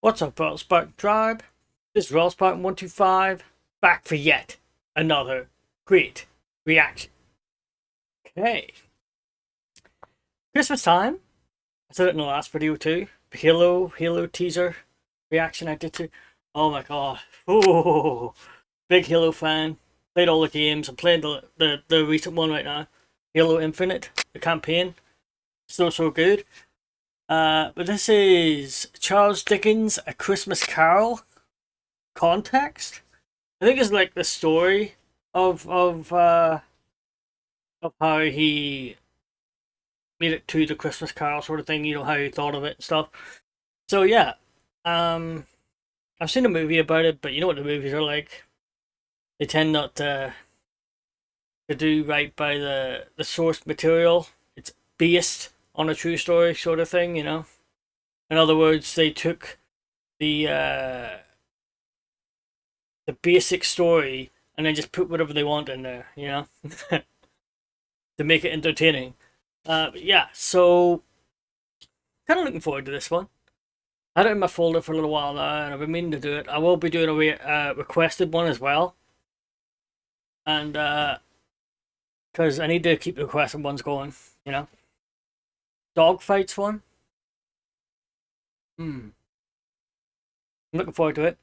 What's up, Spartan Tribe? This is Spartan125, back for yet another great reaction. Okay. Christmas time. I said it in the last video too. Halo teaser reaction I did to. Oh my god. Oh, big Halo fan. Played all the games. I'm playing the recent one right now. Halo Infinite, the campaign. So good. But this is Charles Dickens' A Christmas Carol context. I think it's like the story of how he made it to the Christmas Carol sort of thing. You know how he thought of it and stuff. So yeah, I've seen a movie about it, but you know what the movies are like. They tend not to do right by the source material. It's based on a true story sort of thing, you know. In other words, they took the basic story and then just put whatever they want in there, you know, to make it entertaining. Yeah, so kind of looking forward to this one. I had it in my folder for a little while now, and I've been meaning to do it. I will be doing a requested one as well, and because I need to keep the requested ones going, you know. Dogfights one. I'm looking forward to it.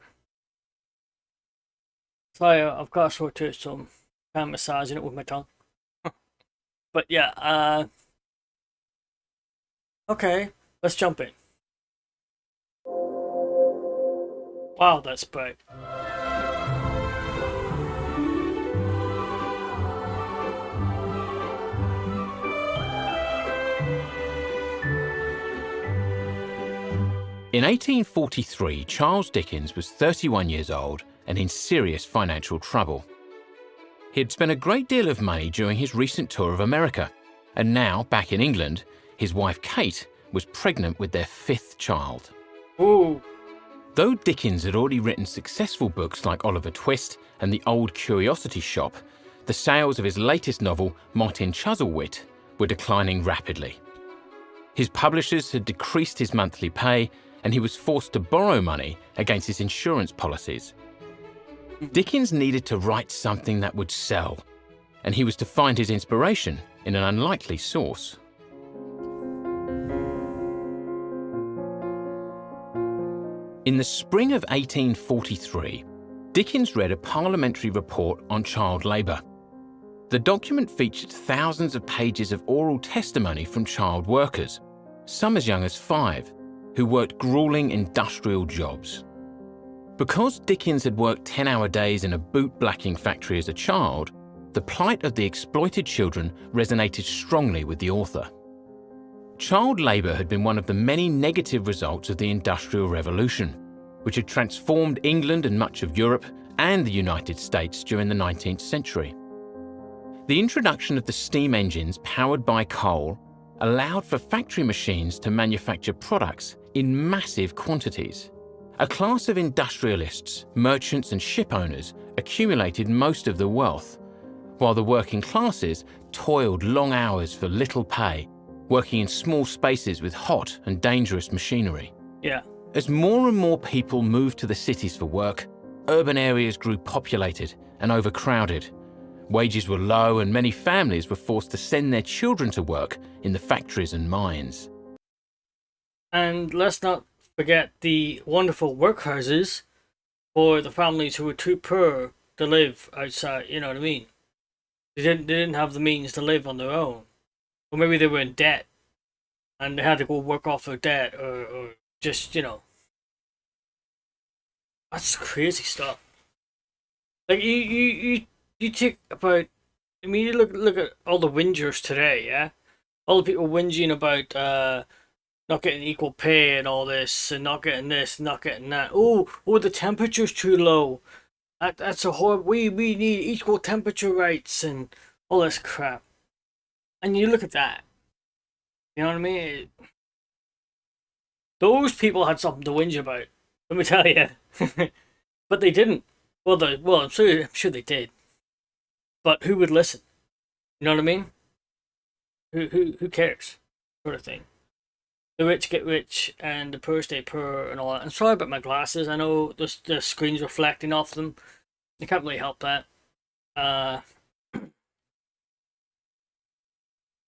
Sorry, I've got a sore tooth, so I'm kind of massaging it with my tongue. But yeah, okay, let's jump in. Wow, that's bright. In 1843, Charles Dickens was 31 years old and in serious financial trouble. He had spent a great deal of money during his recent tour of America, and now, back in England, his wife Kate was pregnant with their fifth child. Ooh. Though Dickens had already written successful books like Oliver Twist and The Old Curiosity Shop, the sales of his latest novel, Martin Chuzzlewit, were declining rapidly. His publishers had decreased his monthly pay, and he was forced to borrow money against his insurance policies. Dickens needed to write something that would sell, and he was to find his inspiration in an unlikely source. In the spring of 1843, Dickens read a parliamentary report on child labour. The document featured thousands of pages of oral testimony from child workers, some as young as 5, who worked grueling industrial jobs. Because Dickens had worked 10-hour days in a boot-blacking factory as a child, the plight of the exploited children resonated strongly with the author. Child labour had been one of the many negative results of the Industrial Revolution, which had transformed England and much of Europe and the United States during the 19th century. The introduction of the steam engines powered by coal allowed for factory machines to manufacture products in massive quantities. A class of industrialists, merchants and ship owners accumulated most of the wealth, while the working classes toiled long hours for little pay, working in small spaces with hot and dangerous machinery. Yeah. As more and more people moved to the cities for work, urban areas grew populated and overcrowded. Wages were low and many families were forced to send their children to work in the factories and mines. And let's not forget the wonderful workhouses for the families who were too poor to live outside, you know what I mean? They didn't have the means to live on their own. Or maybe they were in debt and they had to go work off their debt or just, you know. That's crazy stuff. Like you think about, I mean, you look at all the whingers today, yeah? All the people whinging about not getting equal pay and all this, and not getting this, not getting that. Oh, the temperature's too low. That's a horrible. We need equal temperature rights and all this crap. And you look at that. You know what I mean? Those people had something to whinge about. Let me tell you. But they didn't. Well, I'm sure they did. But who would listen? You know what I mean? Who cares? Sort of thing. the rich get rich and the poor stay poor and all that. And sorry about my glasses. I know the screen's reflecting off them. I can't really help that. But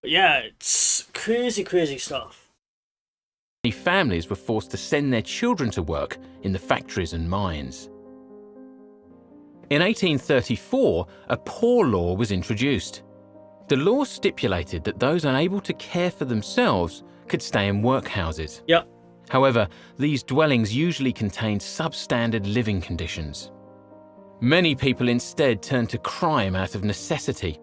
yeah, it's crazy, crazy stuff. Many families were forced to send their children to work in the factories and mines. In 1834, a poor law was introduced. The law stipulated that those unable to care for themselves could stay in workhouses. Yep. However, these dwellings usually contained substandard living conditions. Many people instead turned to crime out of necessity.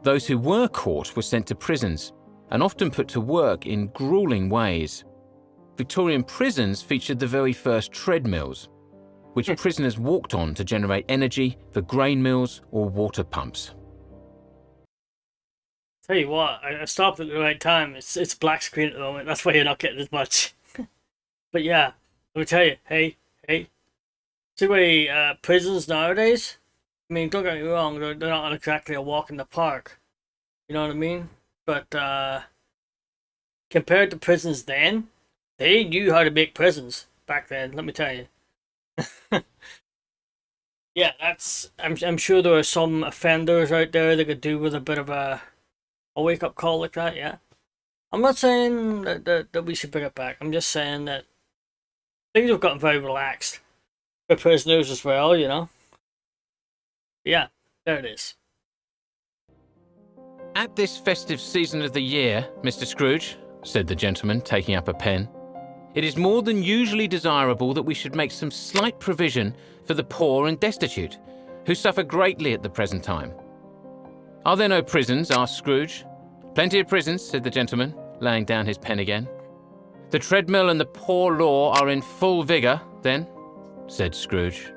Those who were caught were sent to prisons and often put to work in grueling ways. Victorian prisons featured the very first treadmills, which prisoners walked on to generate energy for grain mills or water pumps. Tell you what, I stopped at the right time. It's black screen at the moment. That's why you're not getting as much. But yeah, let me tell you, hey, see the way prisons nowadays. I mean, don't get me wrong, they're not exactly a walk in the park. You know what I mean? But compared to prisons then, they knew how to make prisons back then. Let me tell you. Yeah, I'm sure there are some offenders out there that could do with a bit of a wake up call like that. Yeah, I'm not saying that we should bring it back. I'm just saying that things have gotten very relaxed for prisoners as well. You know. Yeah, there it is. At this festive season of the year, Mr. Scrooge, said the gentleman, taking up a pen, it is more than usually desirable that we should make some slight provision for the poor and destitute, who suffer greatly at the present time. Are there no prisons? Asked Scrooge. Plenty of prisons, said the gentleman, laying down his pen again. The treadmill and the poor law are in full vigour, then, said Scrooge.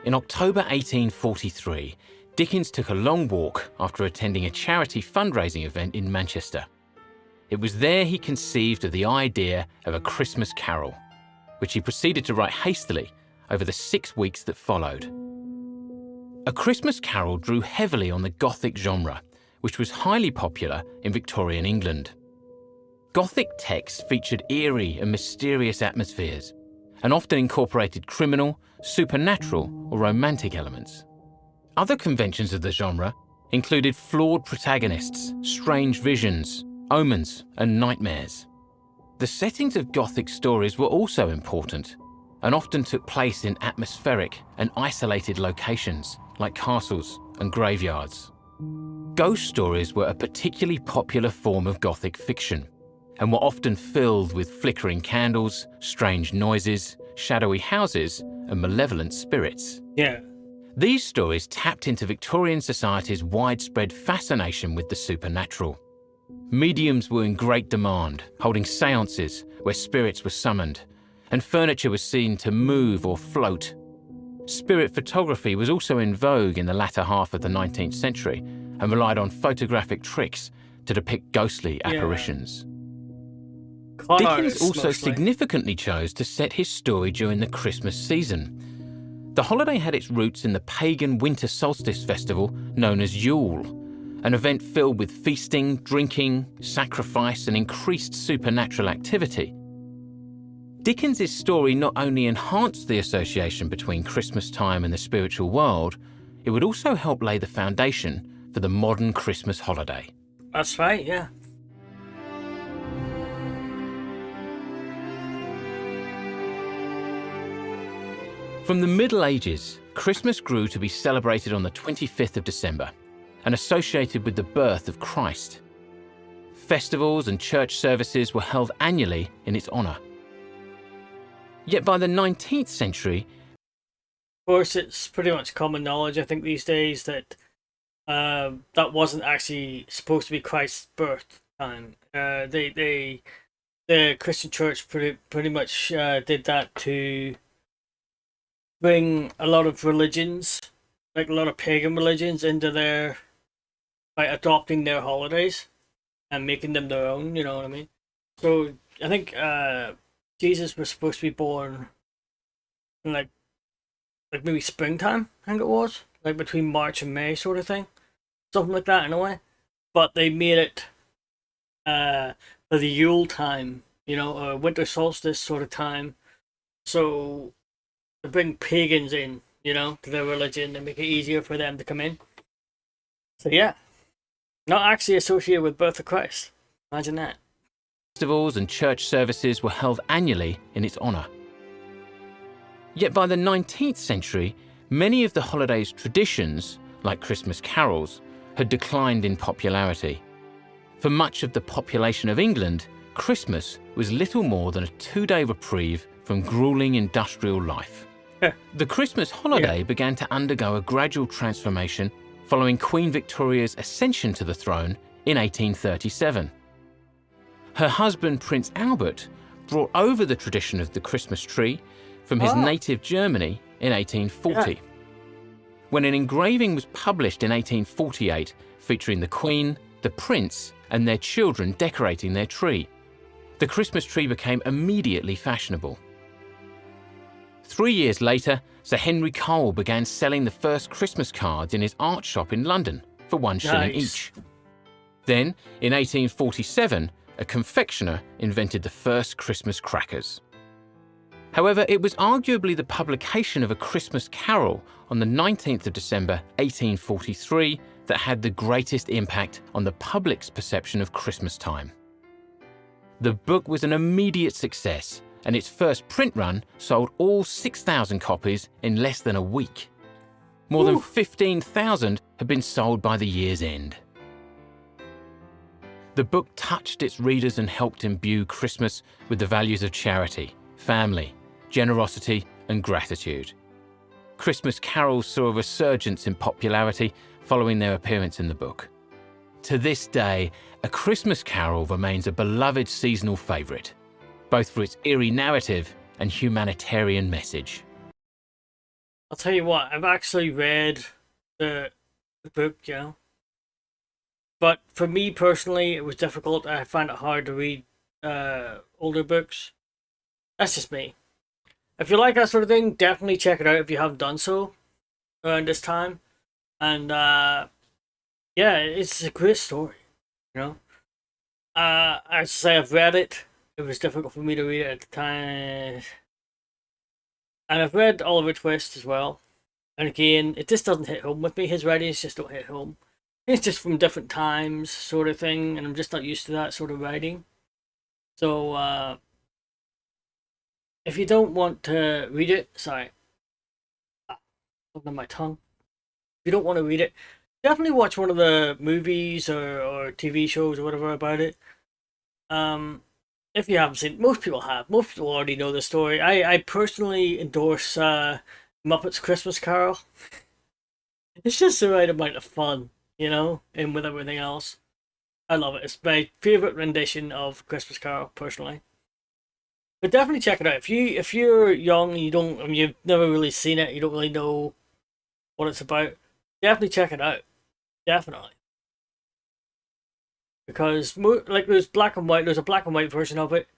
In October 1843, Dickens took a long walk after attending a charity fundraising event in Manchester. It was there he conceived of the idea of A Christmas Carol, which he proceeded to write hastily over the 6 weeks that followed. A Christmas Carol drew heavily on the Gothic genre, which was highly popular in Victorian England. Gothic texts featured eerie and mysterious atmospheres, and often incorporated criminal, supernatural, or romantic elements. Other conventions of the genre included flawed protagonists, strange visions, omens, and nightmares. The settings of Gothic stories were also important, and often took place in atmospheric and isolated locations like castles and graveyards. Ghost stories were a particularly popular form of Gothic fiction, and were often filled with flickering candles, strange noises, shadowy houses, and malevolent spirits. Yeah. These stories tapped into Victorian society's widespread fascination with the supernatural. Mediums were in great demand, holding seances where spirits were summoned, and furniture was seen to move or float. Spirit photography was also in vogue in the latter half of the 19th century and relied on photographic tricks to depict ghostly apparitions. Dickens also significantly chose to set his story during the Christmas season. The holiday had its roots in the pagan winter solstice festival known as Yule, an event filled with feasting, drinking, sacrifice, and increased supernatural activity. Dickens's story not only enhanced the association between Christmas time and the spiritual world, it would also help lay the foundation for the modern Christmas holiday. That's right, yeah. From the Middle Ages, Christmas grew to be celebrated on the 25th of December and associated with the birth of Christ. Festivals and church services were held annually in its honour. Yet by the 19th century... Of course, it's pretty much common knowledge, I think, these days that that wasn't actually supposed to be Christ's birth time. The Christian church pretty much did that to bring a lot of religions, like a lot of pagan religions, into their, by adopting their holidays and making them their own, you know what I mean? So I think Jesus was supposed to be born in like maybe springtime, I think it was. like between March and May sort of thing, something like that in a way. But they made it for the Yule time, you know, winter solstice sort of time. So to bring pagans in, you know, to their religion and make it easier for them to come in. So yeah, not actually associated with birth of Christ. Imagine that. Festivals and church services were held annually in its honour. Yet by the 19th century, many of the holiday's traditions, like Christmas carols, had declined in popularity. For much of the population of England, Christmas was little more than a 2-day reprieve from grueling industrial life. The Christmas holiday began to undergo a gradual transformation following Queen Victoria's ascension to the throne in 1837. Her husband, Prince Albert, brought over the tradition of the Christmas tree from his native Germany in 1840. When an engraving was published in 1848 featuring the Queen, the Prince, and their children decorating their tree, the Christmas tree became immediately fashionable. 3 years later, Sir Henry Cole began selling the first Christmas cards in his art shop in London for 1 shilling each. Then, in 1847, a confectioner invented the first Christmas crackers. However, it was arguably the publication of A Christmas Carol on the 19th of December 1843 that had the greatest impact on the public's perception of Christmas time. The book was an immediate success, and its first print run sold all 6,000 copies in less than a week. More than 15,000 had been sold by the year's end. The book touched its readers and helped imbue Christmas with the values of charity, family, generosity, and gratitude. Christmas carols saw a resurgence in popularity following their appearance in the book. To this day, A Christmas Carol remains a beloved seasonal favourite, both for its eerie narrative and humanitarian message. I'll tell you what, I've actually read the book, you know. But for me personally, it was difficult. I find it hard to read older books. That's just me. If you like that sort of thing, definitely check it out if you haven't done so around this time. And yeah, it's a great story, you know. I say I've read it. It was difficult for me to read it at the time. And I've read Oliver Twist as well. And again, it just doesn't hit home with me. His writings just don't hit home. It's just from different times, sort of thing, and I'm just not used to that sort of writing. So, if you don't want to read it, sorry, on my tongue. If you don't want to read it, definitely watch one of the movies or TV shows or whatever about it. If you haven't seen it, most people have. Most people already know the story. I personally endorse Muppets Christmas Carol. It's just the right amount of fun, you know, and with everything else. I love it. It's my favourite rendition of Christmas Carol, personally. But definitely check it out. If you're young and you've never really seen it, you don't really know what it's about, definitely check it out. Definitely. Because like there's black and white, there's a black and white version of it.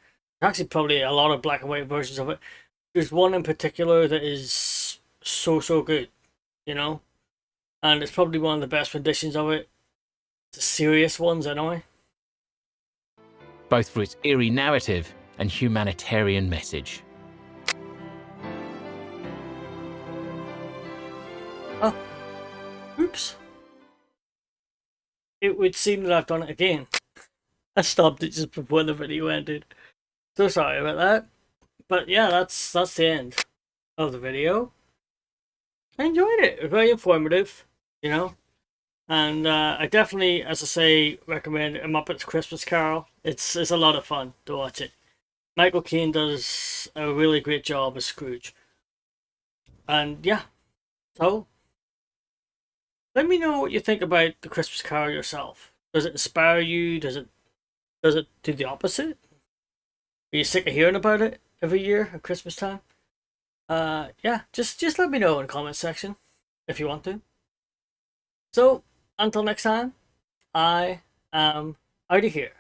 Actually, probably a lot of black and white versions of it. There's one in particular that is so good, you know, and it's probably one of the best renditions of it. The serious ones, anyway. Both for its eerie narrative and humanitarian message. Oh, oops. It would seem that I've done it again. I stopped it just before the video ended. So sorry about that. But yeah, that's the end of the video. I enjoyed it. It was very informative, you know. And I definitely, as I say, recommend A Muppets Christmas Carol. It's a lot of fun to watch it. Michael Caine does a really great job as Scrooge. And yeah, so let me know what you think about the Christmas Carol yourself. Does it inspire you? Does it do the opposite? Are you sick of hearing about it every year at Christmas time? Yeah, just let me know in the comment section if you want to. So until next time, I am out of here.